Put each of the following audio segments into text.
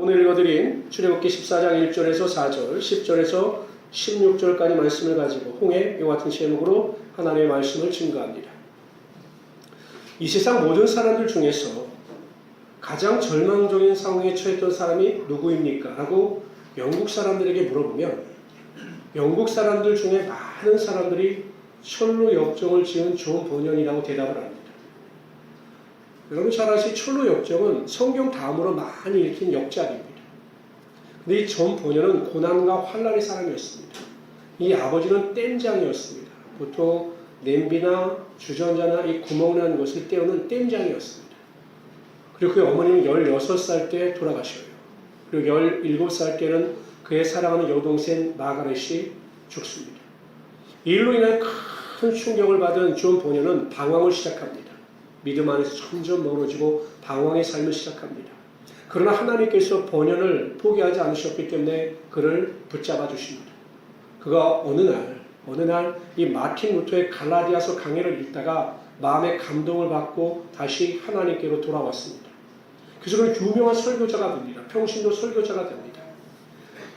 오늘 읽어드린 출애굽기 14장 1절에서 4절, 10절에서 16절까지 말씀을 가지고 홍해 이와 같은 제목으로 하나님의 말씀을 증거합니다. 이 세상 모든 사람들 중에서 가장 절망적인 상황에 처했던 사람이 누구입니까? 라고 영국 사람들에게 물어보면 영국 사람들 중에 많은 사람들이 철로 역정을 지은 존 버년이라고 대답을 합니다. 여러분 잘 아시죠? 철로 역정은 성경 다음으로 많이 읽힌 역작입니다. 근데 이 존 버년은 고난과 환난의 사람이었습니다. 이 아버지는 땜장이었습니다. 보통 냄비나 주전자나 이 구멍난 것을 떼우는 땜장이었습니다. 그리고 그의 어머니는 16살 때 돌아가셔요. 그리고 17살 때는 그의 사랑하는 여동생 마가렛이 죽습니다. 이 일로 인해 큰 충격을 받은 존 버년은 방황을 시작합니다. 믿음 안에서 점점 멀어지고 방황의 삶을 시작합니다. 그러나 하나님께서 버년을 포기하지 않으셨기 때문에 그를 붙잡아 주십니다. 그가 어느 날 이 마틴 루터의 갈라디아서 강해를 읽다가 마음의 감동을 받고 다시 하나님께로 돌아왔습니다. 그래서 그는 유명한 설교자가 됩니다. 평신도 설교자가 됩니다.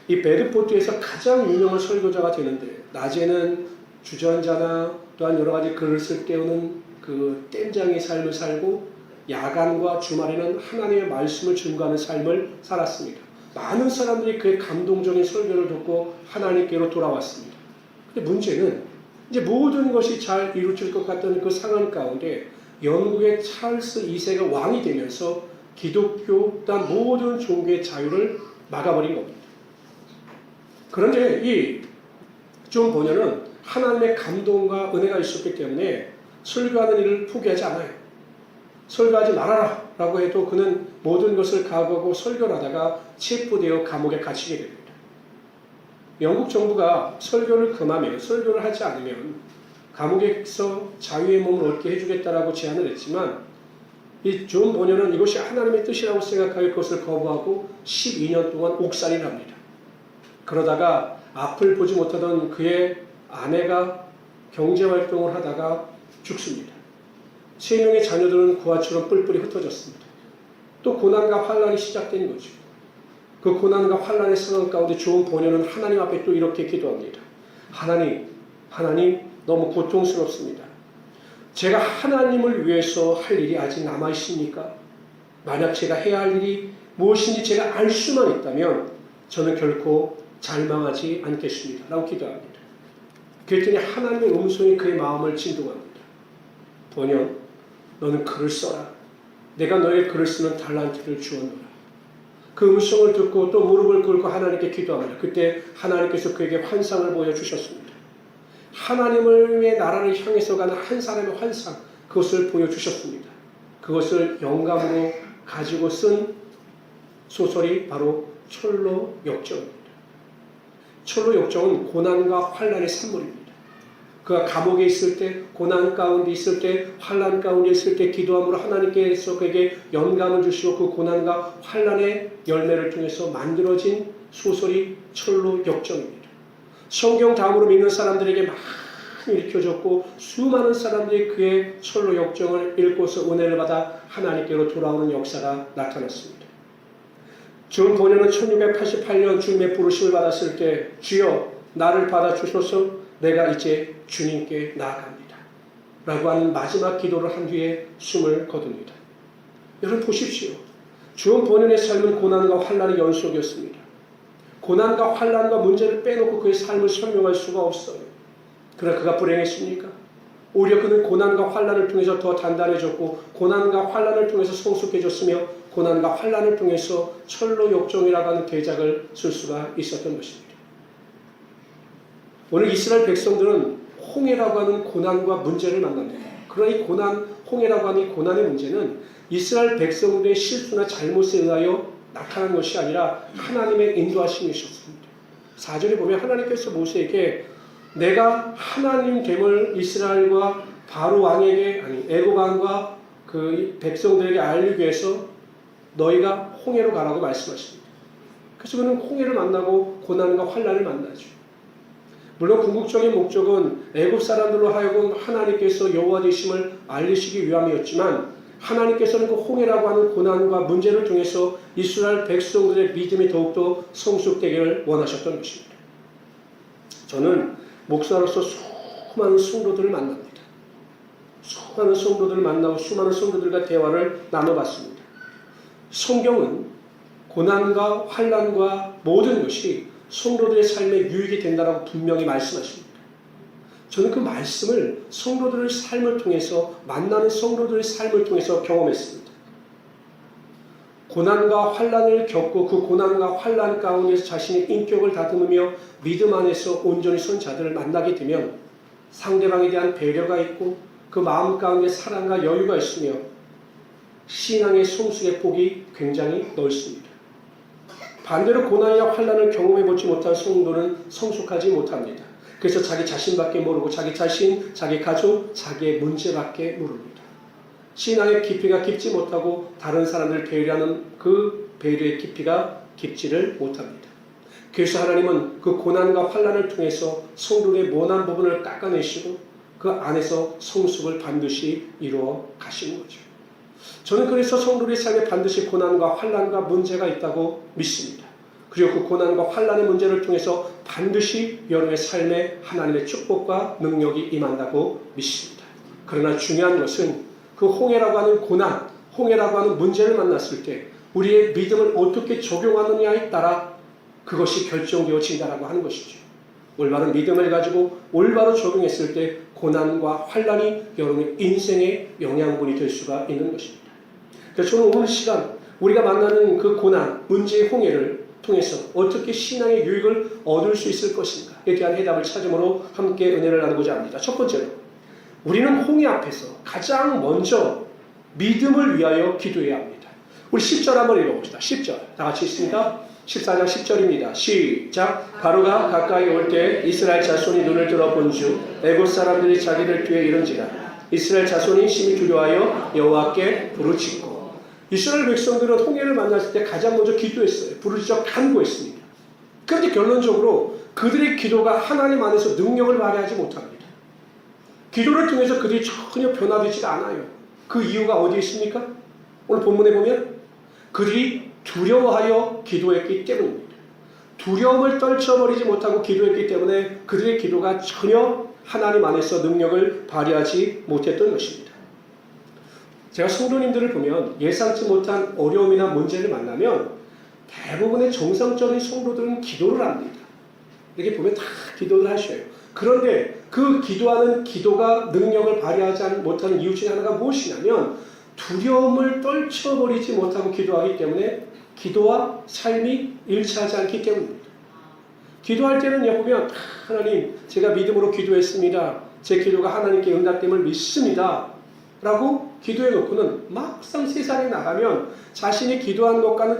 이 베드포트에서 가장 유명한 설교자가 되는데 낮에는 주전자나 또한 여러 가지 그릇을 떼우는 그 땜장의 삶을 살고 야간과 주말에는 하나님의 말씀을 증거하는 삶을 살았습니다. 많은 사람들이 그의 감동적인 설교를 듣고 하나님께로 돌아왔습니다. 근데 문제는 이제 모든 것이 잘 이루어질 것 같던 그 상황 가운데 영국의 찰스 2세가 왕이 되면서 기독교 또한 모든 종교의 자유를 막아버린 겁니다. 그런데 이 존 버년은 하나님의 감동과 은혜가 있었기 때문에 설교하는 일을 포기하지 않아요. 설교하지 말아라 라고 해도 그는 모든 것을 각오하고 설교를 하다가 체포되어 감옥에 갇히게 됩니다. 영국 정부가 설교를 금하면, 설교를 하지 않으면 감옥에서 자유의 몸을 얻게 해주겠다라고 제안을 했지만 이 존 버년은 이것이 하나님의 뜻이라고 생각하여 그것을 거부하고 12년 동안 옥살이를 합니다. 그러다가 앞을 보지 못하던 그의 아내가 경제활동을 하다가 죽습니다. 3명의 자녀들은 구하처럼 뿔뿔이 흩어졌습니다. 또 고난과 환난이 시작된 거죠. 그 고난과 환난의 상황 가운데 존 버년은 하나님 앞에 또 이렇게 기도합니다. 하나님 너무 고통스럽습니다. 제가 하나님을 위해서 할 일이 아직 남아있습니까? 만약 제가 해야 할 일이 무엇인지 제가 알 수만 있다면 저는 결코 절망하지 않겠습니다. 라고 기도합니다. 그랬더니 하나님의 음성이 그의 마음을 진동합니다. 버년, 너는 글을 써라. 내가 너의 글을 쓰는 달란트를 주었노라. 그 음성을 듣고 또 무릎을 꿇고 하나님께 기도합니다. 그때 하나님께서 그에게 환상을 보여주셨습니다. 하나님의 나라를 향해서 가는 한 사람의 환상, 그것을 보여주셨습니다. 그것을 영감으로 가지고 쓴 소설이 바로 철로 역정입니다. 철로 역정은 고난과 환난의 산물입니다. 그가 감옥에 있을 때, 고난 가운데 있을 때, 환난 가운데 있을 때 기도함으로 하나님께서 그에게 영감을 주시고 그 고난과 환난의 열매를 통해서 만들어진 소설이 철로 역정입니다. 성경 다음으로 믿는 사람들에게 많이 읽혀졌고 수많은 사람들이 그의 철로 역정을 읽고서 은혜를 받아 하나님께로 돌아오는 역사가 나타났습니다. 존 버년은 1688년 주님의 부르심을 받았을 때 주여 나를 받아주셔서 내가 이제 주님께 나아갑니다. 라고 하는 마지막 기도를 한 뒤에 숨을 거둡니다. 여러분 보십시오. 존 버년의 삶은 고난과 환난의 연속이었습니다. 고난과 환난과 문제를 빼놓고 그의 삶을 설명할 수가 없어요. 그러나 그가 불행했습니까? 오히려 그는 고난과 환난을 통해서 더 단단해졌고 고난과 환난을 통해서 성숙해졌으며 고난과 환난을 통해서 철로 역정이라고 하는 대작을 쓸 수가 있었던 것입니다. 오늘 이스라엘 백성들은 홍해라고 하는 고난과 문제를 만납니다. 그러나 이 홍해라고 하는 이 고난의 문제는 이스라엘 백성들의 실수나 잘못에 의하여 나타난 것이 아니라 하나님의 인도하심이셨습니다. 4절에 보면 하나님께서 모세에게 내가 하나님 됨을 이스라엘과 바로 왕에게 애굽 왕과 그 백성들에게 알리기 위해서 너희가 홍해로 가라고 말씀하십니다. 그래서 그는 홍해를 만나고 고난과 환난을 만나죠. 물론 궁극적인 목적은 애굽 사람들로 하여금 하나님께서 여호와 되심을 알리시기 위함이었지만 하나님께서는 그 홍해라고 하는 고난과 문제를 통해서 이스라엘 백성들의 믿음이 더욱더 성숙되기를 원하셨던 것입니다. 저는 목사로서 수많은 성도들을 만납니다. 수많은 성도들을 만나고 수많은 성도들과 대화를 나눠봤습니다. 성경은 고난과 환난과 모든 것이 성도들의 삶에 유익이 된다라고 분명히 말씀하십니다. 저는 그 말씀을 성도들의 삶을 통해서 만나는 성도들의 삶을 통해서 경험했습니다. 고난과 환난을 겪고 그 고난과 환난 가운데서 자신의 인격을 다듬으며 믿음 안에서 온전히 선 자들을 만나게 되면 상대방에 대한 배려가 있고 그 마음 가운데 사랑과 여유가 있으며 신앙의 성숙의 폭이 굉장히 넓습니다. 반대로 고난이나 환난을 경험해보지 못한 성도는 성숙하지 못합니다. 그래서 자기 자신밖에 모르고 자기 자신, 자기 가족, 자기의 문제밖에 모릅니다. 신앙의 깊이가 깊지 못하고 다른 사람들을 배려하는 그 배려의 깊이가 깊지를 못합니다. 그래서 하나님은 그 고난과 환난을 통해서 성도의 모난 부분을 깎아내시고 그 안에서 성숙을 반드시 이루어 가시는 거죠. 저는 그래서 성도의 삶에 반드시 고난과 환난과 문제가 있다고 믿습니다. 그리고 그 고난과 환난의 문제를 통해서 반드시 여러분의 삶에 하나님의 축복과 능력이 임한다고 믿습니다. 그러나 중요한 것은 그 홍해라고 하는 고난, 홍해라고 하는 문제를 만났을 때 우리의 믿음을 어떻게 적용하느냐에 따라 그것이 결정되어진다라고 하는 것이죠. 올바른 믿음을 가지고 올바로 적용했을 때 고난과 환난이 여러분의 인생의 영양분이 될 수가 있는 것입니다. 그래서 저는 오늘 시간 우리가 만나는 그 고난, 문제의 홍해를 통해서 어떻게 신앙의 유익을 얻을 수 있을 것인가에 대한 해답을 찾음으로 함께 은혜를 나누고자 합니다. 첫 번째로 우리는 홍해 앞에서 가장 먼저 믿음을 위하여 기도해야 합니다. 우리 10절 한번 읽어봅시다. 10절 다 같이 있습니다. 14장 10절입니다. 시작. 가로가 가까이 올 때 이스라엘 자손이 눈을 들어 본즉 애굽 사람들이 자기들 뒤에 이른지라. 이스라엘 자손이 심히 두려워하여 여호와께 부르짖고. 이스라엘 백성들은 홍해를 만났을 때 가장 먼저 기도했어요. 부르짖어 간구했습니다. 그런데 결론적으로 그들의 기도가 하나님 안에서 능력을 발휘하지 못합니다. 기도를 통해서 그들이 전혀 변화되지가 않아요. 그 이유가 어디에 있습니까? 오늘 본문에 보면 그들이 두려워하여 기도했기 때문입니다. 두려움을 떨쳐버리지 못하고 기도했기 때문에 그들의 기도가 전혀 하나님 안에서 능력을 발휘하지 못했던 것입니다. 제가 성도님들을 보면 예상치 못한 어려움이나 문제를 만나면 대부분의 정상적인 성도들은 기도를 합니다. 이렇게 보면 다 기도를 하셔요. 그런데 그 기도하는 기도가 능력을 발휘하지 못하는 이유 중에 하나가 무엇이냐면 두려움을 떨쳐버리지 못하고 기도하기 때문에 기도와 삶이 일치하지 않기 때문입니다. 기도할 때는 보면 하나님 제가 믿음으로 기도했습니다. 제 기도가 하나님께 응답됨을 믿습니다. 라고 기도해 놓고는 막상 세상에 나가면 자신이 기도한 것과는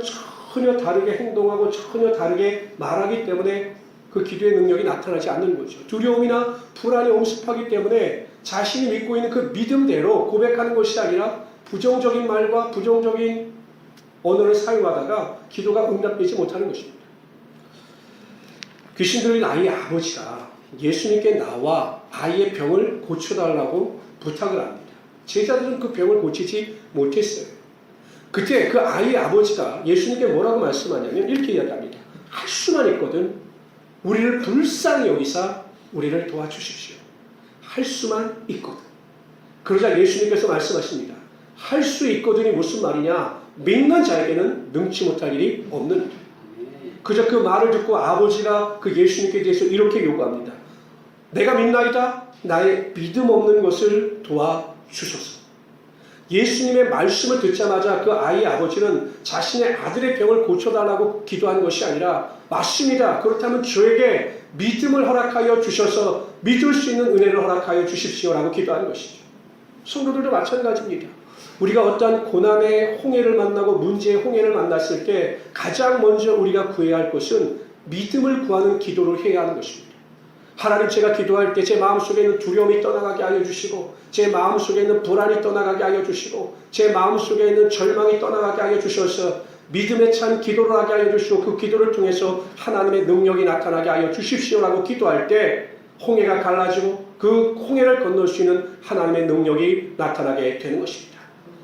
전혀 다르게 행동하고 전혀 다르게 말하기 때문에 그 기도의 능력이 나타나지 않는 거죠. 두려움이나 불안이 엄습하기 때문에 자신이 믿고 있는 그 믿음대로 고백하는 것이 아니라 부정적인 말과 부정적인 언어를 사용하다가 기도가 응답되지 못하는 것입니다. 귀신들인 아이의 아버지가 예수님께 나와 아이의 병을 고쳐달라고 부탁을 합니다. 제자들은 그 병을 고치지 못했어요. 그때 그 아이의 아버지가 예수님께 뭐라고 말씀하냐면 이렇게 이야기합니다. 할 수만 있거든 우리를 불쌍히 여기사 우리를 도와주십시오. 할 수만 있거든. 그러자 예수님께서 말씀하십니다. 할 수 있거든이 무슨 말이냐? 믿는 자에게는 능치 못할 일이 없는 일. 그저 그 말을 듣고 아버지가 그 예수님께 대해서 이렇게 요구합니다. 내가 믿나이다. 나의 믿음 없는 것을 도와주소서. 예수님의 말씀을 듣자마자 그 아이의 아버지는 자신의 아들의 병을 고쳐달라고 기도한 것이 아니라 맞습니다. 그렇다면 저에게 믿음을 허락하여 주셔서 믿을 수 있는 은혜를 허락하여 주십시오라고 기도한 것이죠. 성도들도 마찬가지입니다. 우리가 어떤 고난의 홍해를 만나고 문제의 홍해를 만났을 때 가장 먼저 우리가 구해야 할 것은 믿음을 구하는 기도를 해야 하는 것입니다. 하나님 제가 기도할 때 제 마음속에 있는 두려움이 떠나가게 하여 주시고 제 마음속에 있는 불안이 떠나가게 하여 주시고 제 마음속에 있는 절망이 떠나가게 하여 주셔서 믿음에 찬 기도를 하게 하여 주시고 그 기도를 통해서 하나님의 능력이 나타나게 하여 주십시오라고 기도할 때 홍해가 갈라지고 그 홍해를 건널 수 있는 하나님의 능력이 나타나게 되는 것입니다.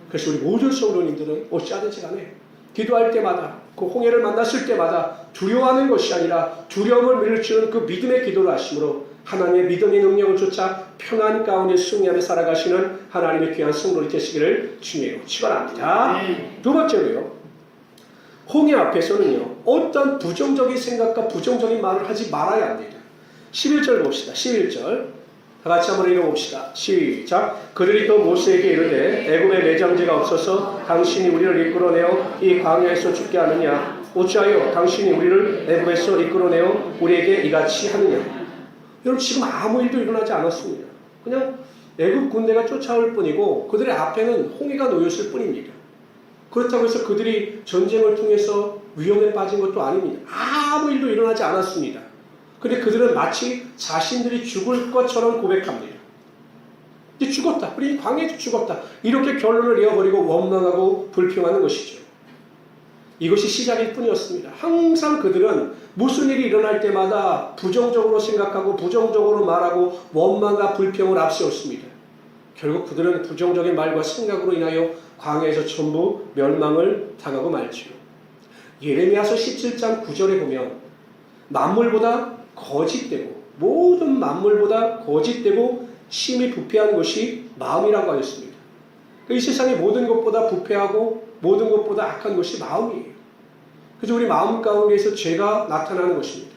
그래서 우리 모든 성도님들은 어찌하든지 간에 기도할 때마다 그 홍해를 만났을 때마다 두려워하는 것이 아니라 두려움을 밀치는 그 믿음의 기도를 하심으로 하나님의 믿음의 능력을 쫓아 평안 가운데 승리하며 살아가시는 하나님의 귀한 성도들 되시기를 주님으로 축원합니다. 두 번째로요. 홍해 앞에서는요. 어떤 부정적인 생각과 부정적인 말을 하지 말아야 합니다. 11절 봅시다. 11절. 다 같이 한번 읽어봅시다. 시작. 그들이 또 모세에게 이르되 애굽에 매장지가 없어서 당신이 우리를 이끌어내어 이 광야에서 죽게 하느냐. 어찌하여 당신이 우리를 애굽에서 이끌어내어 우리에게 이같이 하느냐. 여러분 지금 아무 일도 일어나지 않았습니다. 그냥 애굽 군대가 쫓아올 뿐이고 그들의 앞에는 홍해가 놓였을 뿐입니다. 그렇다고 해서 그들이 전쟁을 통해서 위험에 빠진 것도 아닙니다. 아무 일도 일어나지 않았습니다. 그런데 그들은 마치 자신들이 죽을 것처럼 고백합니다. 이제 죽었다. 우리 광야에서 죽었다. 이렇게 결론을 내어버리고 원망하고 불평하는 것이죠. 이것이 시작일 뿐이었습니다. 항상 그들은 무슨 일이 일어날 때마다 부정적으로 생각하고 부정적으로 말하고 원망과 불평을 앞세웠습니다. 결국 그들은 부정적인 말과 생각으로 인하여 광야에서 전부 멸망을 당하고 말지요. 예레미야서 17장 9절에 보면 만물보다 거짓되고 모든 만물보다 거짓되고 심히 부패한 것이 마음이라고 하였습니다. 이 세상의 모든 것보다 부패하고 모든 것보다 악한 것이 마음이에요. 그래서 우리 마음 가운데에서 죄가 나타나는 것입니다.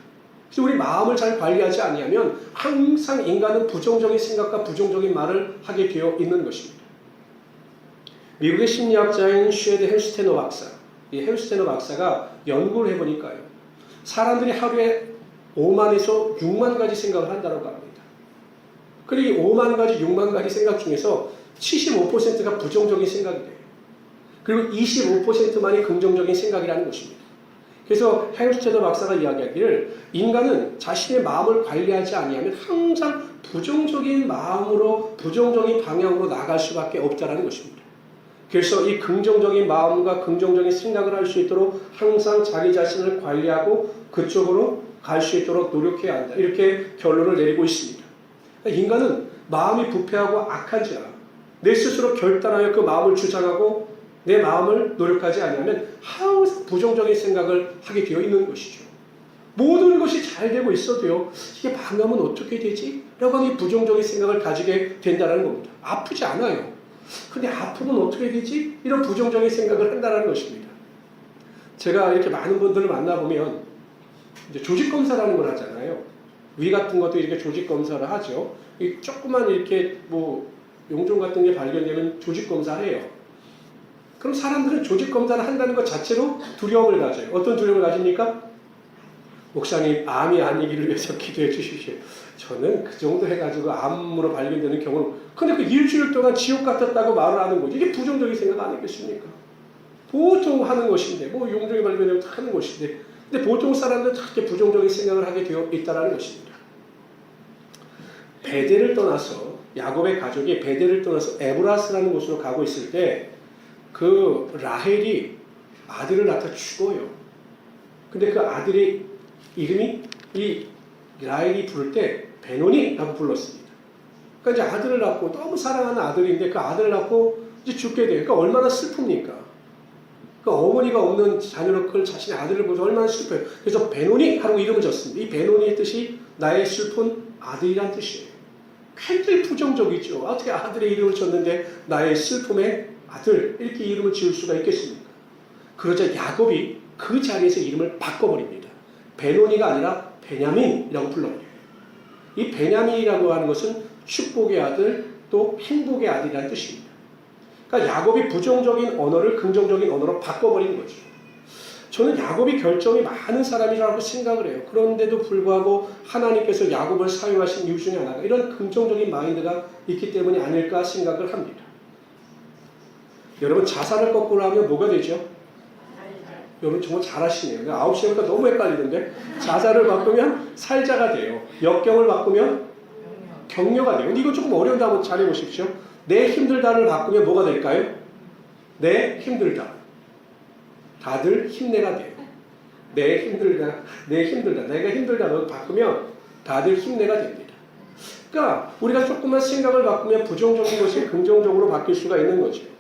그래서 우리 마음을 잘 관리하지 아니하면 항상 인간은 부정적인 생각과 부정적인 말을 하게 되어 있는 것입니다. 미국의 심리학자인 쉐드 햄스테너 박사, 이 햄스테너 박사가 연구를 해보니까요. 사람들이 하루에 5만에서 6만 가지 생각을 한다고 합니다. 그리고 이 5만 가지, 6만 가지 생각 중에서 75%가 부정적인 생각이 돼요. 그리고 25%만이 긍정적인 생각이라는 것입니다. 그래서 햄스테너 박사가 이야기하기를 인간은 자신의 마음을 관리하지 아니하면 항상 부정적인 마음으로 부정적인 방향으로 나갈 수밖에 없다는 것입니다. 그래서 이 긍정적인 마음과 긍정적인 생각을 할 수 있도록 항상 자기 자신을 관리하고 그쪽으로 갈 수 있도록 노력해야 한다. 이렇게 결론을 내리고 있습니다. 인간은 마음이 부패하고 악한지라 내 스스로 결단하여 그 마음을 주장하고 내 마음을 노력하지 않으면 항상 부정적인 생각을 하게 되어 있는 것이죠. 모든 것이 잘 되고 있어도요. 이게 망하면 어떻게 되지? 라고 하는 부정적인 생각을 가지게 된다는 겁니다. 아프지 않아요. 근데 아프면 어떻게 되지? 이런 부정적인 생각을 한다는 것입니다. 제가 이렇게 많은 분들을 만나보면 이제 조직검사라는 걸 하잖아요. 위 같은 것도 이렇게 조직검사를 하죠. 이 조그만 이렇게 뭐 용종 같은 게 발견되면 조직검사를 해요. 그럼 사람들은 조직검사를 한다는 것 자체로 두려움을 가져요. 어떤 두려움을 가집니까? 목사님, 암이 아니기를 위해서 기도해 주십시오. 저는 그 정도 해가지고 암으로 발견되는 경우는 근데 그 일주일 동안 지옥 같았다고 말을 하는 거죠. 이게 부정적인 생각 아니겠습니까? 보통 하는 것인데 뭐 용종이 발견되면 하는 것인데 근데 보통 사람들은 다 이렇게 부정적인 생각을 하게 되어 있다는 것입니다. 베델을 떠나서 야곱의 가족이 베델을 떠나서 에브라스라는 곳으로 가고 있을 때 그 라헬이 아들을 낳다 죽어요. 근데 그 아들의 이름이 이 라헬이 부를 때 베노니라고 불렀습니다. 그러니까 이제 아들을 낳고 너무 사랑하는 아들인데 그 아들을 낳고 이제 죽게 돼요. 그러니까 얼마나 슬픕니까? 그러니까 어머니가 없는 자녀를 그걸 자신의 아들을 보고 얼마나 슬퍼요. 그래서 베노니 하고 이름을 졌습니다. 이 베노니의 뜻이 나의 슬픈 아들이란 뜻이에요. 굉장히 부정적이죠. 어떻게 아들의 이름을 졌는데 나의 슬픔의 아들 이렇게 이름을 지을 수가 있겠습니까? 그러자 야곱이 그 자리에서 이름을 바꿔버립니다. 베노니가 아니라 베냐민이라고 불러버려요. 이 베냐민이라고 하는 것은 축복의 아들 또 행복의 아들이라는 뜻입니다. 그러니까 야곱이 부정적인 언어를 긍정적인 언어로 바꿔버린 거죠. 저는 야곱이 결정이 많은 사람이라고 생각을 해요. 그런데도 불구하고 하나님께서 야곱을 사용하신 이유 중에 하나가 이런 긍정적인 마인드가 있기 때문이 아닐까 생각을 합니다. 여러분 자살을 거꾸로 하면 뭐가 되죠? 여러분 정말 잘하시네요. 9시부터 너무 헷갈리는데 자살을 바꾸면 살자가 돼요. 역경을 바꾸면 격려가 돼요. 근데 이거 조금 어려운데 한번 잘 해보십시오. 내 힘들다를 바꾸면 뭐가 될까요? 내 힘들다. 다들 힘내가 돼요. 내 힘들다. 내가 힘들다를 바꾸면 다들 힘내가 됩니다. 그러니까 우리가 조금만 생각을 바꾸면 부정적인 것이 긍정적으로 바뀔 수가 있는 거죠.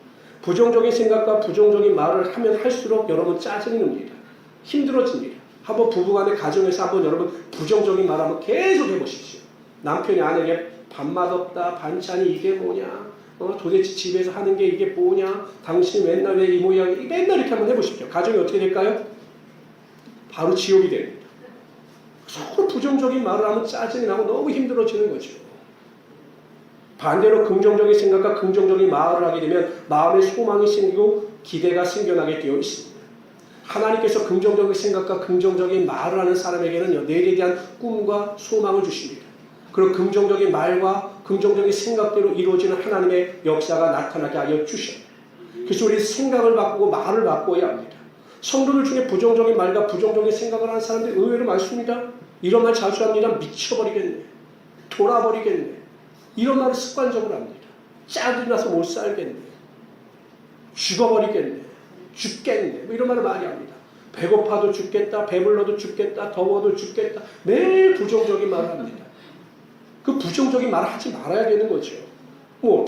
부정적인 생각과 부정적인 말을 하면 할수록 여러분 짜증이 납니다. 힘들어집니다. 한번 부부간의 가정에서 한번 여러분 부정적인 말 한번 계속 해보십시오. 남편이 아내에게 밥맛 없다, 반찬이 이게 뭐냐, 도대체 집에서 하는 게 이게 뭐냐, 당신이 맨날 왜 이 모양이, 맨날 이렇게 한번 해보십시오. 가정이 어떻게 될까요? 바로 지옥이 됩니다. 서로 부정적인 말을 하면 짜증이 나고 너무 힘들어지는 거죠. 반대로 긍정적인 생각과 긍정적인 말을 하게 되면 마음에 소망이 생기고 기대가 생겨나게 되어 있습니다. 하나님께서 긍정적인 생각과 긍정적인 말을 하는 사람에게는 내일에 대한 꿈과 소망을 주십니다. 그리고 긍정적인 말과 긍정적인 생각대로 이루어지는 하나님의 역사가 나타나게 하여 주십니다. 그래서 우리 생각을 바꾸고 말을 바꿔야 합니다. 성도들 중에 부정적인 말과 부정적인 생각을 하는 사람들이 의외로 많습니다. 이런 말 자주 합니다. 미쳐버리겠네, 돌아버리겠네, 이런 말을 습관적으로 합니다. 짜증이 나서 못 살겠네, 죽어버리겠네, 죽겠네, 이런 말을 많이 합니다. 배고파도 죽겠다, 배불러도 죽겠다, 더워도 죽겠다, 매일 부정적인 말을 합니다. 그 부정적인 말을 하지 말아야 되는 거죠.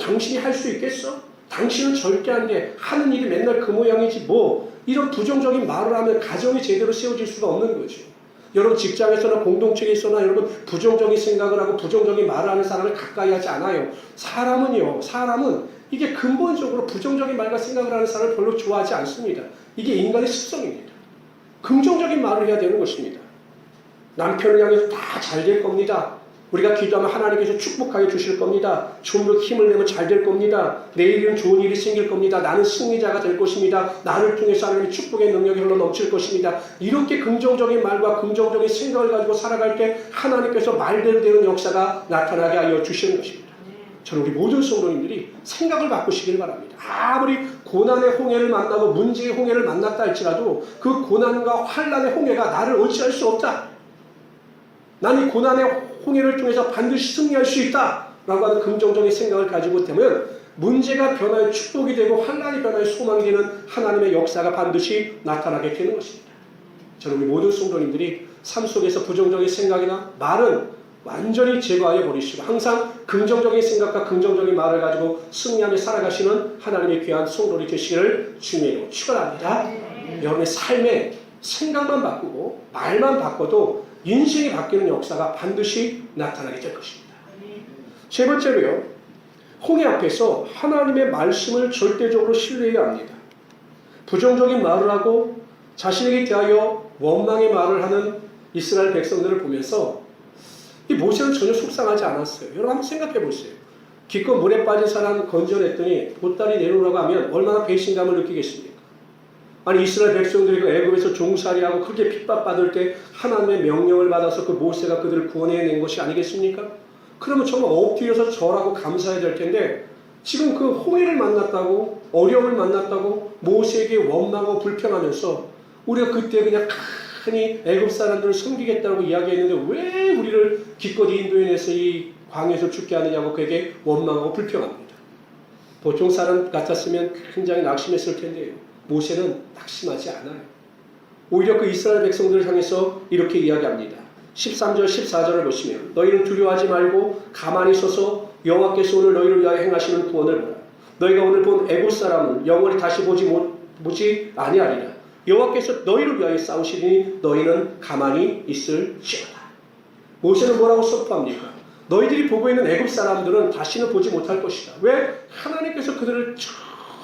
당신이 할 수 있겠어? 당신은 절대 안 돼. 하는 일이 맨날 그 모양이지 이런 부정적인 말을 하면 가정이 제대로 세워질 수가 없는 거죠. 여러분 직장에서나 공동체에서나 여러분 부정적인 생각을 하고 부정적인 말을 하는 사람을 가까이 하지 않아요. 사람은 이게 근본적으로 부정적인 말과 생각을 하는 사람을 별로 좋아하지 않습니다. 이게 인간의 습성입니다. 긍정적인 말을 해야 되는 것입니다. 남편을 향해서 다 잘 될 겁니다. 우리가 기도하면 하나님께서 축복하여 주실 겁니다. 좀 더 힘을 내면 잘 될 겁니다. 내일은 좋은 일이 생길 겁니다. 나는 승리자가 될 것입니다. 나를 통해서 하나님의 축복의 능력이 흘러 넘칠 것입니다. 이렇게 긍정적인 말과 긍정적인 생각을 가지고 살아갈 때 하나님께서 말대로 되는 역사가 나타나게 하여 주시는 것입니다. 저는 우리 모든 성도님들이 생각을 바꾸시길 바랍니다. 아무리 고난의 홍해를 만나고 문제의 홍해를 만났다 할지라도 그 고난과 환난의 홍해가 나를 어찌할 수 없다. 난 이 고난의 홍해를 통해서 반드시 승리할 수 있다 라고 하는 긍정적인 생각을 가지고 되면 문제가 변화의 축복이 되고 환난이 변화의 소망이 되는 하나님의 역사가 반드시 나타나게 되는 것입니다. 저는 우리 모든 성도님들이 삶 속에서 부정적인 생각이나 말은 완전히 제거하여 버리시고 항상 긍정적인 생각과 긍정적인 말을 가지고 승리하며 살아가시는 하나님의 귀한 성도들이 되시기를 주님으로 축원합니다. 여러분의 삶에 생각만 바꾸고 말만 바꿔도 인생이 바뀌는 역사가 반드시 나타나게 될 것입니다. 세 번째로요, 홍해 앞에서 하나님의 말씀을 절대적으로 신뢰해야 합니다. 부정적인 말을 하고 자신에게 대하여 원망의 말을 하는 이스라엘 백성들을 보면서 이 모세는 전혀 속상하지 않았어요. 여러분 한번 생각해 보세요. 기껏 물에 빠진 사람 건져냈더니 보따리 내놓으라고 하면 얼마나 배신감을 느끼겠습니까? 아니 이스라엘 백성들이 그 애굽에서 종살이하고 크게 핍박받을 때 하나님의 명령을 받아서 그 모세가 그들을 구원해낸 것이 아니겠습니까? 그러면 정말 엎드려서 절하고 감사해야 될 텐데 지금 그 홍해를 만났다고 어려움을 만났다고 모세에게 원망하고 불평하면서 우리가 그때 그냥 흔히 애굽 사람들을 섬기겠다고 이야기했는데 왜 우리를 기꺼이 인도해내서 이 광야에서 죽게 하느냐고 그에게 원망하고 불평합니다. 보통 사람 같았으면 굉장히 낙심했을 텐데요. 모세는 낙심하지 않아요. 오히려 그 이스라엘 백성들을 향해서 이렇게 이야기합니다. 13절 14절을 보시면 너희는 두려워하지 말고 가만히 서서 여호와께서 오늘 너희를 위하여 행하시는 구원을 보라. 너희가 오늘 본 애굽 사람을 영원히 다시 보지 아니하리라. 여호와께서 너희를 위하여 싸우시리니 너희는 가만히 있을지어다. 모세는 뭐라고 선포합니까? 너희들이 보고 있는 애굽 사람들은 다시는 보지 못할 것이다. 왜? 하나님께서 그들을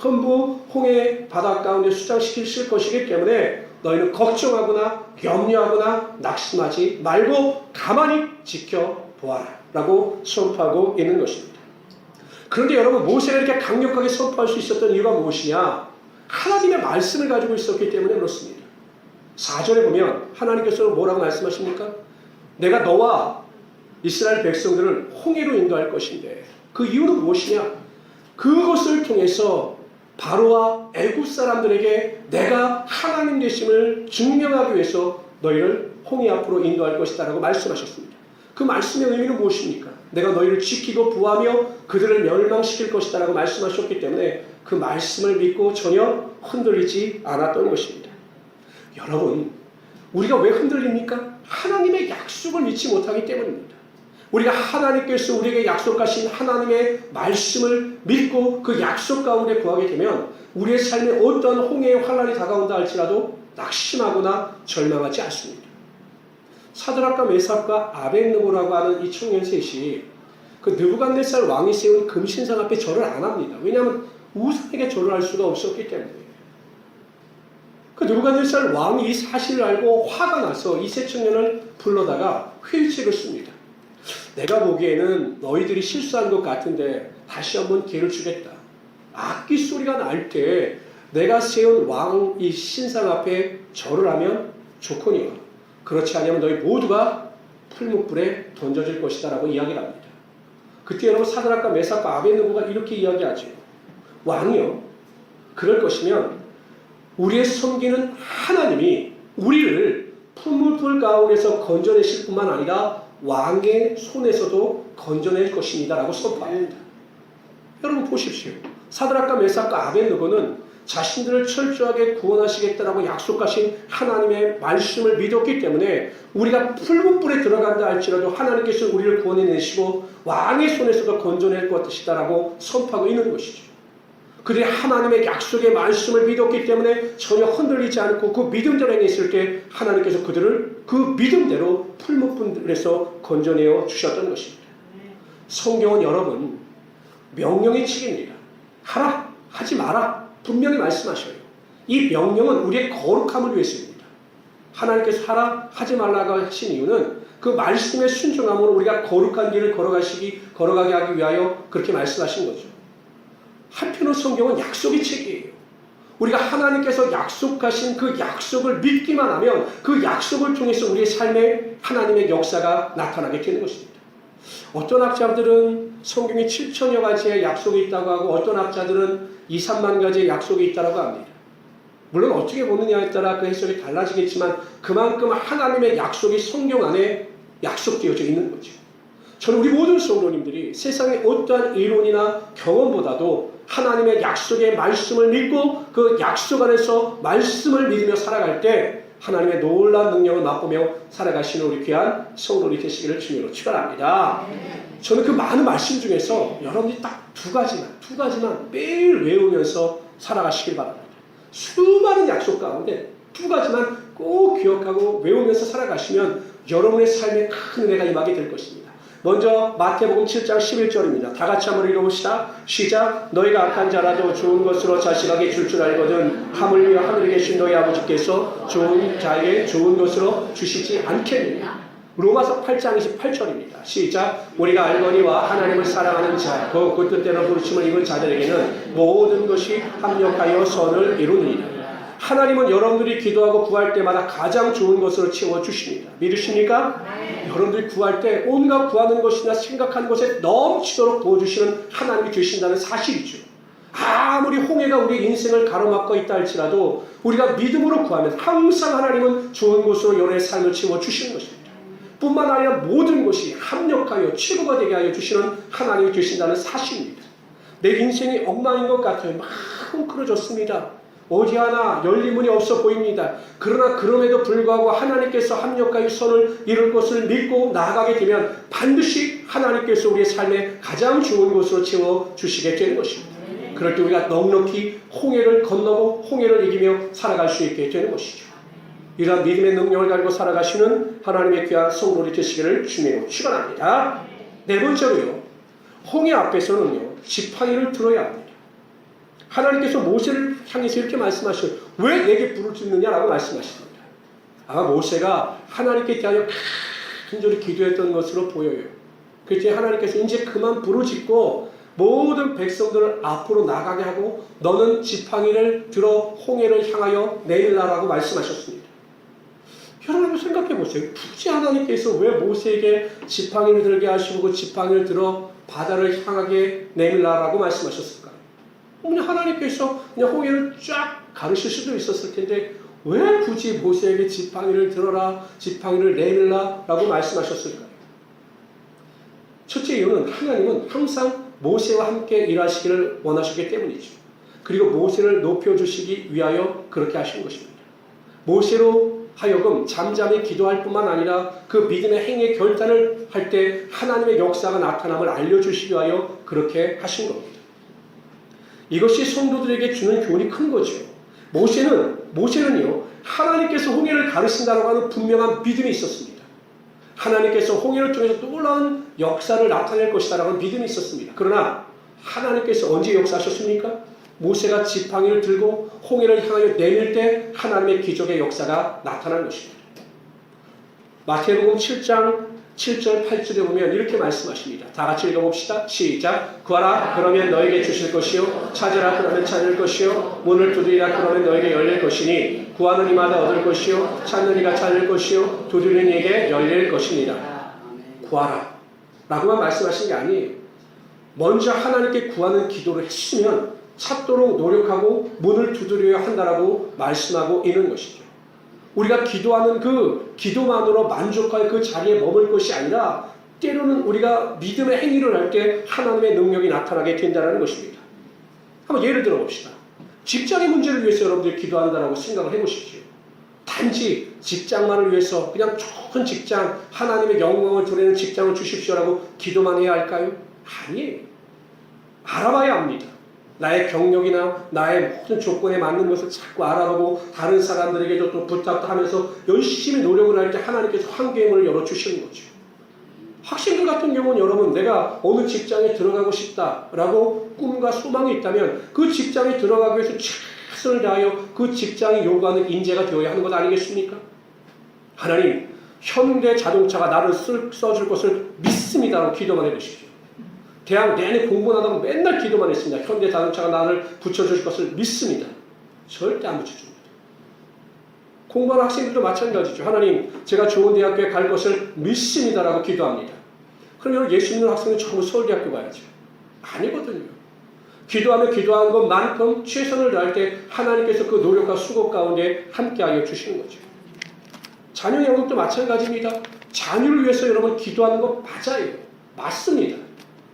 전부 홍해 바다 가운데 수장시키실 것이기 때문에 너희는 걱정하거나 염려하거나 낙심하지 말고 가만히 지켜보아라 라고 선포하고 있는 것입니다. 그런데 여러분 모세가 이렇게 강력하게 선포할 수 있었던 이유가 무엇이냐? 하나님의 말씀을 가지고 있었기 때문에 그렇습니다. 4절에 보면 하나님께서 뭐라고 말씀하십니까? 내가 너와 이스라엘 백성들을 홍해로 인도할 것인데 그 이유는 무엇이냐? 그것을 통해서 바로와 애굽 사람들에게 내가 하나님 되심을 증명하기 위해서 너희를 홍해 앞으로 인도할 것이다 라고 말씀하셨습니다. 그 말씀의 의미는 무엇입니까? 내가 너희를 지키고 부하며 그들을 멸망시킬 것이다 라고 말씀하셨기 때문에 그 말씀을 믿고 전혀 흔들리지 않았던 것입니다. 여러분, 우리가 왜 흔들립니까? 하나님의 약속을 믿지 못하기 때문입니다. 우리가 하나님께서 우리에게 약속하신 하나님의 말씀을 믿고 그 약속 가운데 구하게 되면 우리의 삶에 어떤 홍해의 환란이 다가온다 할지라도 낙심하거나 절망하지 않습니다. 사드락과 메삭과 아벳느고라고 하는 이 청년 셋이 그 느부갓네살 왕이 세운 금신상 앞에 절을 안 합니다. 왜냐하면 우상에게 절을 할 수가 없었기 때문에. 그 느부갓네살 왕이 이 사실을 알고 화가 나서 이 세 청년을 불러다가 회의책을 씁니다. 내가 보기에는 너희들이 실수한 것 같은데 다시 한번 기회를 주겠다. 악기 소리가 날 때 내가 세운 왕 이 신상 앞에 절을 하면 좋거니와 그렇지 않으면 너희 모두가 풀무불에 던져질 것이다 라고 이야기를 합니다. 그때 여러분 사드락과 메삭과 아벳느고가 이렇게 이야기하죠. 왕이요, 그럴 것이면 우리의 섬기는 하나님이 우리를 풀무불 가운데서 건져내실 뿐만 아니라 왕의 손에서도 건져낼 것입니다 라고 선포합니다. 여러분 보십시오. 사드락과 메삭과 아벳느고는 자신들을 철저하게 구원하시겠다라고 약속하신 하나님의 말씀을 믿었기 때문에 우리가 풀무불에 들어간다 할지라도 하나님께서 우리를 구원해내시고 왕의 손에서도 건져낼 것이다라고 선포하고 있는 것이죠. 그들이 하나님의 약속의 말씀을 믿었기 때문에 전혀 흔들리지 않고 그 믿음대로 행했을 때 하나님께서 그들을 그 믿음대로 풀무불에서 건져내어 주셨던 것입니다. 성경은 여러분 명령의 책입니다. 하라, 하지 마라 분명히 말씀하셔요. 이 명령은 우리의 거룩함을 위해서입니다. 하나님께서 하라, 하지 말라고 하신 이유는 그 말씀의 순종함으로 우리가 거룩한 길을 걸어가게 하기 위하여 그렇게 말씀하신 거죠. 한편으로 성경은 약속의 책이에요. 우리가 하나님께서 약속하신 그 약속을 믿기만 하면 그 약속을 통해서 우리의 삶에 하나님의 역사가 나타나게 되는 것입니다. 어떤 학자들은 성경에 7천여 가지의 약속이 있다고 하고 어떤 학자들은 2, 3만 가지의 약속이 있다고 합니다. 물론 어떻게 보느냐에 따라 그 해석이 달라지겠지만 그만큼 하나님의 약속이 성경 안에 약속되어져 있는 거죠. 저는 우리 모든 성도님들이 세상의 어떠한 이론이나 경험보다도 하나님의 약속의 말씀을 믿고 그 약속 안에서 말씀을 믿으며 살아갈 때 하나님의 놀라운 능력을 맛보며 살아가시는 우리 귀한 성도들이 되시기를 주님으로 축원합니다. 저는 그 많은 말씀 중에서 여러분이 딱 두 가지만 매일 외우면서 살아가시길 바랍니다. 수많은 약속 가운데 두 가지만 꼭 기억하고 외우면서 살아가시면 여러분의 삶에 큰 은혜가 임하게 될 것입니다. 먼저 마태복음 7장 11절입니다. 다 같이 한번 읽어봅시다. 시작. 너희가 악한 자라도 좋은 것으로 자식에게 줄 알거든 하물며 하늘에 계신 너희 아버지께서 좋은 자에게 좋은 것으로 주시지 않겠느냐. 로마서 8장 28절입니다. 시작. 우리가 알거니와 하나님을 사랑하는 자 그 뜻대로 부르심을 입은 자들에게는 모든 것이 합력하여 선을 이루느니라. 하나님은 여러분들이 기도하고 구할 때마다 가장 좋은 것으로 채워주십니다. 믿으십니까? 여러분들이 구할 때 온갖 구하는 것이나 생각하는 것에 넘치도록 부어주시는 하나님이 되신다는 사실이죠. 아무리 홍해가 우리 인생을 가로막고 있다 할지라도 우리가 믿음으로 구하면 항상 하나님은 좋은 것으로 여러분의 삶을 채워주시는 것입니다. 뿐만 아니라 모든 것이 합력하여 최고가 되게 하여 주시는 하나님이 되신다는 사실입니다. 내 인생이 엉망인 것 같아요. 막 헝클어졌습니다. 어디 하나 열린 문이 없어 보입니다. 그러나 그럼에도 불구하고 하나님께서 합력하여 선을 이룰 것을 믿고 나아가게 되면 반드시 하나님께서 우리의 삶에 가장 좋은 것으로 채워주시게 되는 것입니다. 그럴 때 우리가 넉넉히 홍해를 건너고 홍해를 이기며 살아갈 수 있게 되는 것이죠. 이러한 믿음의 능력을 가지고 살아가시는 하나님의 귀한 성도들이 되시기를 주님으로 축원합니다. 네 번째로요. 홍해 앞에서는요. 지팡이를 들어야 합니다. 하나님께서 모세를 향해서 이렇게 말씀하셔요. 왜 내게 불을 짓느냐라고 말씀하십니다. 아마 모세가 하나님께 대하여 간절히 기도했던 것으로 보여요. 그때 하나님께서 이제 그만 불을 짓고 모든 백성들을 앞으로 나가게 하고 너는 지팡이를 들어 홍해를 향하여 내밀라라고 말씀하셨습니다. 여러분 생각해 보세요. 굳이 하나님께서 왜 모세에게 지팡이를 들게 하시고 그 지팡이를 들어 바다를 향하게 내밀라라고 말씀하셨을까요? 그냥 하나님께서 그냥 홍해를 쫙 가르칠 수도 있었을 텐데 왜 굳이 모세에게 지팡이를 들어라, 지팡이를 내밀라라고 말씀하셨을까요? 첫째 이유는 하나님은 항상 모세와 함께 일하시기를 원하셨기 때문이죠. 그리고 모세를 높여주시기 위하여 그렇게 하신 것입니다. 모세로 하여금 잠잠히 기도할 뿐만 아니라 그 믿음의 행위의 결단을 할 때 하나님의 역사가 나타남을 알려주시기 위하여 그렇게 하신 겁니다. 이것이 성도들에게 주는 교훈이 큰 거죠. 모세는요, 하나님께서 홍해를 가르친다라고 하는 분명한 믿음이 있었습니다. 하나님께서 홍해를 통해서 놀라운 역사를 나타낼 것이다라고 하는 믿음이 있었습니다. 그러나 하나님께서 언제 역사하셨습니까? 모세가 지팡이를 들고 홍해를 향하여 내밀 때 하나님의 기적의 역사가 나타난 것입니다. 마태복음 7장 7절 8절에 보면 이렇게 말씀하십니다. 다 같이 읽어봅시다. 시작. 구하라 그러면 너에게 주실 것이요 찾으라 그러면 찾을 것이요 문을 두드리라 그러면 너에게 열릴 것이니 구하는 이마다 얻을 것이요 찾는 이가 찾을 것이요 두드리는 이에게 열릴 것입니다. 구하라 라고만 말씀하신 게 아니에요. 먼저 하나님께 구하는 기도를 했으면 찾도록 노력하고 문을 두드려야 한다라고 말씀하고 있는 것이죠. 우리가 기도하는 그 기도만으로 만족할 그 자리에 머물 것이 아니라 때로는 우리가 믿음의 행위를 할 때 하나님의 능력이 나타나게 된다는 것입니다. 한번 예를 들어 봅시다. 직장의 문제를 위해서 여러분들이 기도한다라고 생각을 해보십시오. 단지 직장만을 위해서 그냥 좋은 직장, 하나님의 영광을 드리는 직장을 주십시오라고 기도만 해야 할까요? 아니에요. 알아봐야 합니다. 나의 경력이나 나의 모든 조건에 맞는 것을 자꾸 알아보고 다른 사람들에게도 또 부탁도 하면서 열심히 노력을 할 때 하나님께서 환경을 열어주시는 거죠. 학생들 같은 경우는 여러분 내가 어느 직장에 들어가고 싶다라고 꿈과 소망이 있다면 그 직장에 들어가기 위해서 최선을 다하여 그 직장이 요구하는 인재가 되어야 하는 것 아니겠습니까? 하나님 현대 자동차가 나를 써줄 것을 믿습니다라고 기도만 해보십시오. 대학 내내 공부 안 하고 맨날 기도만 했습니다. 현대 자동차가 나를 붙여줄 것을 믿습니다. 절대 안 붙여줍니다. 공부하는 학생들도 마찬가지죠. 하나님 제가 좋은 대학교에 갈 것을 믿습니다라고 기도합니다. 그러면 예수 믿는 학생은 전부 서울대학교 가야죠. 아니거든요. 기도하며 기도한 것만큼 최선을 다할 때 하나님께서 그 노력과 수고 가운데 함께하여 주시는 거죠. 자녀 양육도 마찬가지입니다. 자녀를 위해서 여러분 기도하는 것 맞아요. 맞습니다.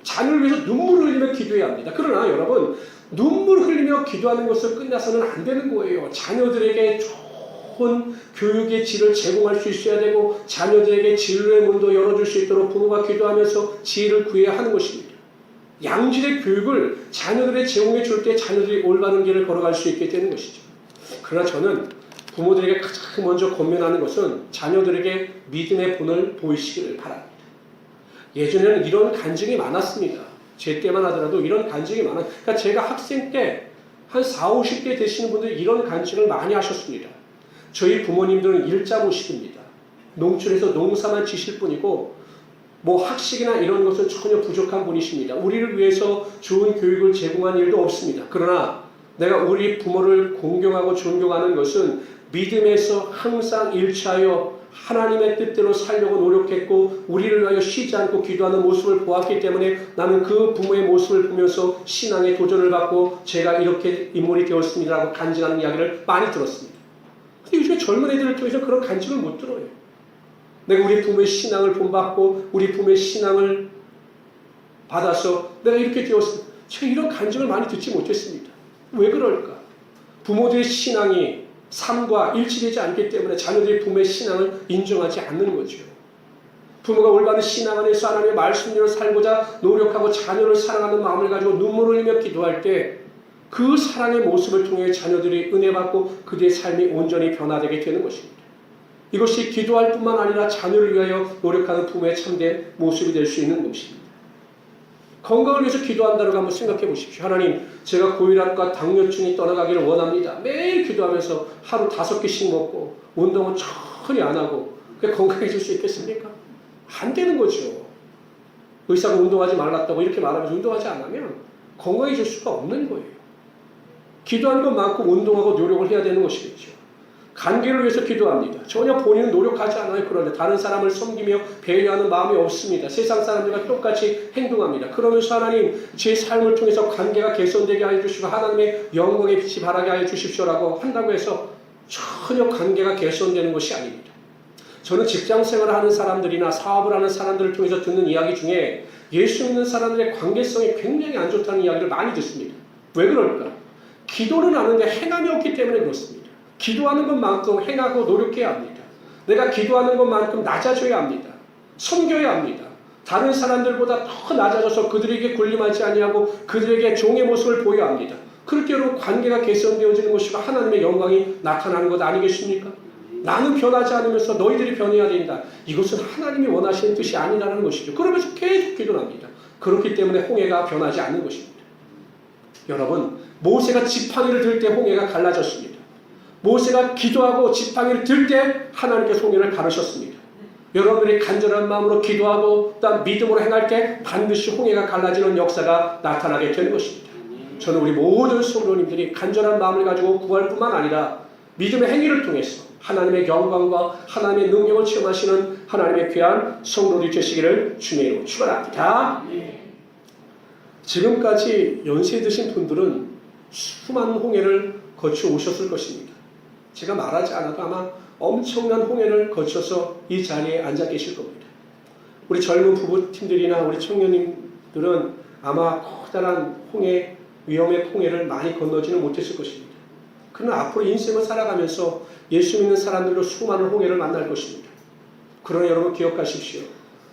자녀를 위해서 눈물을 흘리며 기도해야 합니다. 그러나 여러분 눈물을 흘리며 기도하는 것을 끝나서는 안 되는 거예요. 자녀들에게 좋은 교육의 질을 제공할 수 있어야 되고 자녀들에게 진로의 문도 열어줄 수 있도록 부모가 기도하면서 지혜를 구해야 하는 것입니다. 양질의 교육을 자녀들의 제공해 줄 때 자녀들이 올바른 길을 걸어갈 수 있게 되는 것이죠. 그러나 저는 부모들에게 가장 먼저 권면하는 것은 자녀들에게 믿음의 본을 보이시기를 바랍니다. 예전에는 이런 간증이 많았습니다. 제 때만 하더라도 이런 간증이 많아요. 그러니까 제가 학생 때 한 40, 50대 되시는 분들이 이런 간증을 많이 하셨습니다. 저희 부모님들은 일자무식입니다. 농촌에서 농사만 지실 뿐이고 뭐 학식이나 이런 것은 전혀 부족한 분이십니다. 우리를 위해서 좋은 교육을 제공한 일도 없습니다. 그러나 내가 우리 부모를 공경하고 존경하는 것은 믿음에서 항상 일치하여 하나님의 뜻대로 살려고 노력했고 우리를 위하여 쉬지 않고 기도하는 모습을 보았기 때문에 나는 그 부모의 모습을 보면서 신앙의 도전을 받고 제가 이렇게 인물이 되었습니다라고 간증하는 이야기를 많이 들었습니다. 근데 요즘에 젊은 애들을 통해서 그런 간증을 못 들어요. 내가 우리 부모의 신앙을 본받고 우리 부모의 신앙을 받아서 내가 이렇게 되었습니다. 제가 이런 간증을 많이 듣지 못했습니다. 왜 그럴까? 부모들의 신앙이 삶과 일치되지 않기 때문에 자녀들이 부모의 신앙을 인정하지 않는 거죠. 부모가 올바른 신앙 안에서 하나님의 말씀대로 살고자 노력하고 자녀를 사랑하는 마음을 가지고 눈물을 흘리며 기도할 때 그 사랑의 모습을 통해 자녀들이 은혜받고 그들의 삶이 온전히 변화되게 되는 것입니다. 이것이 기도할 뿐만 아니라 자녀를 위하여 노력하는 부모의 참된 모습이 될 수 있는 것입니다. 건강을 위해서 기도한다고 한번 생각해 보십시오. 하나님, 제가 고혈압과 당뇨증이 떠나가기를 원합니다. 매일 기도하면서 하루 5끼씩 먹고 운동은 전혀 안 하고 그게 건강해질 수 있겠습니까? 안 되는 거죠. 의사가 운동하지 말랐다고 이렇게 말하면서 운동하지 않으면 건강해질 수가 없는 거예요. 기도하는 것만큼 운동하고 노력을 해야 되는 것이겠죠. 관계를 위해서 기도합니다. 전혀 본인은 노력하지 않아요. 그런데 다른 사람을 섬기며 배려하는 마음이 없습니다. 세상 사람들과 똑같이 행동합니다. 그러면서 하나님 제 삶을 통해서 관계가 개선되게 하여 주시고 하나님의 영광의 빛이 발하게 하여 주십시오라고 한다고 해서 전혀 관계가 개선되는 것이 아닙니다. 저는 직장생활을 하는 사람들이나 사업을 하는 사람들을 통해서 듣는 이야기 중에 예수 믿는 사람들의 관계성이 굉장히 안 좋다는 이야기를 많이 듣습니다. 왜 그럴까? 기도는 하는데 행함이 없기 때문에 그렇습니다. 기도하는 것만큼 행하고 노력해야 합니다. 내가 기도하는 것만큼 낮아져야 합니다. 섬겨야 합니다. 다른 사람들보다 더 낮아져서 그들에게 군림하지 아니하고 그들에게 종의 모습을 보여야 합니다. 그럴 때 여러분 관계가 개선되어지는 것이고 하나님의 영광이 나타나는 것 아니겠습니까? 나는 변하지 않으면서 너희들이 변해야 된다. 이것은 하나님이 원하시는 뜻이 아니라는 것이죠. 그러면서 계속 기도합니다. 그렇기 때문에 홍해가 변하지 않는 것입니다. 여러분, 모세가 지팡이를 들 때 홍해가 갈라졌습니다. 모세가 기도하고 지팡이를 들 때 하나님께서 홍해를 가르셨습니다. 여러분들이 간절한 마음으로 기도하고 또 믿음으로 행할 때 반드시 홍해가 갈라지는 역사가 나타나게 되는 것입니다. 저는 우리 모든 성도님들이 간절한 마음을 가지고 구할 뿐만 아니라 믿음의 행위를 통해서 하나님의 영광과 하나님의 능력을 체험하시는 하나님의 귀한 성도들이 되시기를 주님의 이름으로 축원합니다. 지금까지 연세 드신 분들은 수많은 홍해를 거쳐 오셨을 것입니다. 제가 말하지 않아도 아마 엄청난 홍해를 거쳐서 이 자리에 앉아 계실 겁니다. 우리 젊은 부부팀들이나 우리 청년님들은 아마 커다란 홍해, 위험의 홍해를 많이 건너지는 못했을 것입니다. 그러나 앞으로 인생을 살아가면서 예수 믿는 사람들로 수많은 홍해를 만날 것입니다. 그러나 여러분 기억하십시오.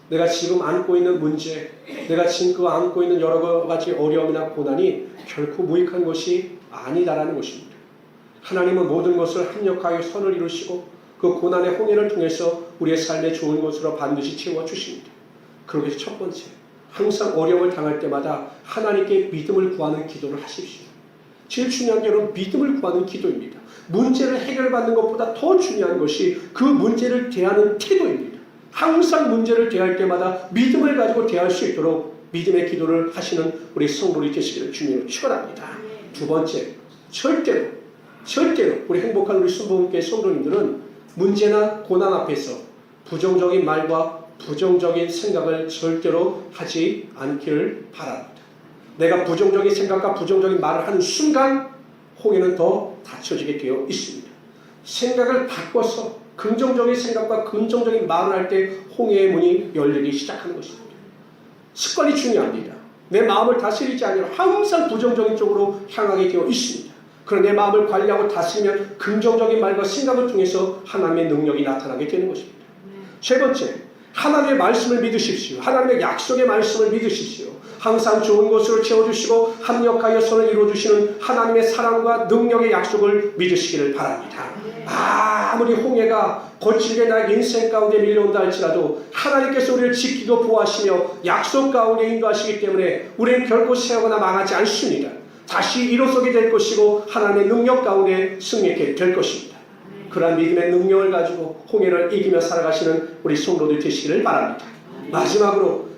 내가 지금 안고 있는 문제, 내가 지금 안고 있는 여러 가지 어려움이나 고난이 결코 무익한 것이 아니다라는 것입니다. 하나님은 모든 것을 합력하여 선을 이루시고 그 고난의 홍해를 통해서 우리의 삶의 좋은 것으로 반드시 채워주십니다. 그러기 위해서 첫 번째, 항상 어려움을 당할 때마다 하나님께 믿음을 구하는 기도를 하십시오. 제일 중요한 게 여러분 믿음을 구하는 기도입니다. 문제를 해결받는 것보다 더 중요한 것이 그 문제를 대하는 태도입니다. 항상 문제를 대할 때마다 믿음을 가지고 대할 수 있도록 믿음의 기도를 하시는 우리 성도들이 되시기를 주님으로 축원합니다. 두 번째, 절대로 우리 행복한 우리 순복음교회 성도님들은 문제나 고난 앞에서 부정적인 말과 부정적인 생각을 절대로 하지 않기를 바랍니다. 내가 부정적인 생각과 부정적인 말을 하는 순간 홍해는 더 닫혀지게 되어 있습니다. 생각을 바꿔서 긍정적인 생각과 긍정적인 말을 할 때 홍해의 문이 열리기 시작하는 것입니다. 습관이 중요합니다. 내 마음을 다스리지 않으면 항상 부정적인 쪽으로 향하게 되어 있습니다. 그런 내 마음을 관리하고 다스리면 긍정적인 말과 생각을 통해서 하나님의 능력이 나타나게 되는 것입니다. 세 번째, 하나님의 말씀을 믿으십시오. 하나님의 약속의 말씀을 믿으십시오. 항상 좋은 것으로 채워주시고 합력하여 선을 이루어주시는 하나님의 사랑과 능력의 약속을 믿으시기를 바랍니다. 아무리 홍해가 거칠게 나의 인생 가운데 밀려온다 할지라도 하나님께서 우리를 지키고 보호하시며 약속 가운데 인도하시기 때문에 우리는 결코 세하거나 망하지 않습니다. 다시 일어서게 될 것이고 하나님의 능력 가운데 승리하게 될 것입니다. 그러한 믿음의 능력을 가지고 홍해를 이기며 살아가시는 우리 성도들 되시기를 바랍니다. 마지막으로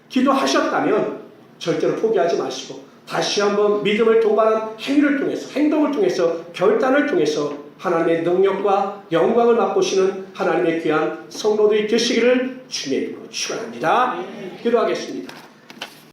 기도하셨다면 절대로 포기하지 마시고 다시 한번 믿음을 동반한 행위를 통해서 행동을 통해서 결단을 통해서 하나님의 능력과 영광을 맛보시는 하나님의 귀한 성도들이 되시기를 주님의 이름으로 축원합니다. 기도하겠습니다.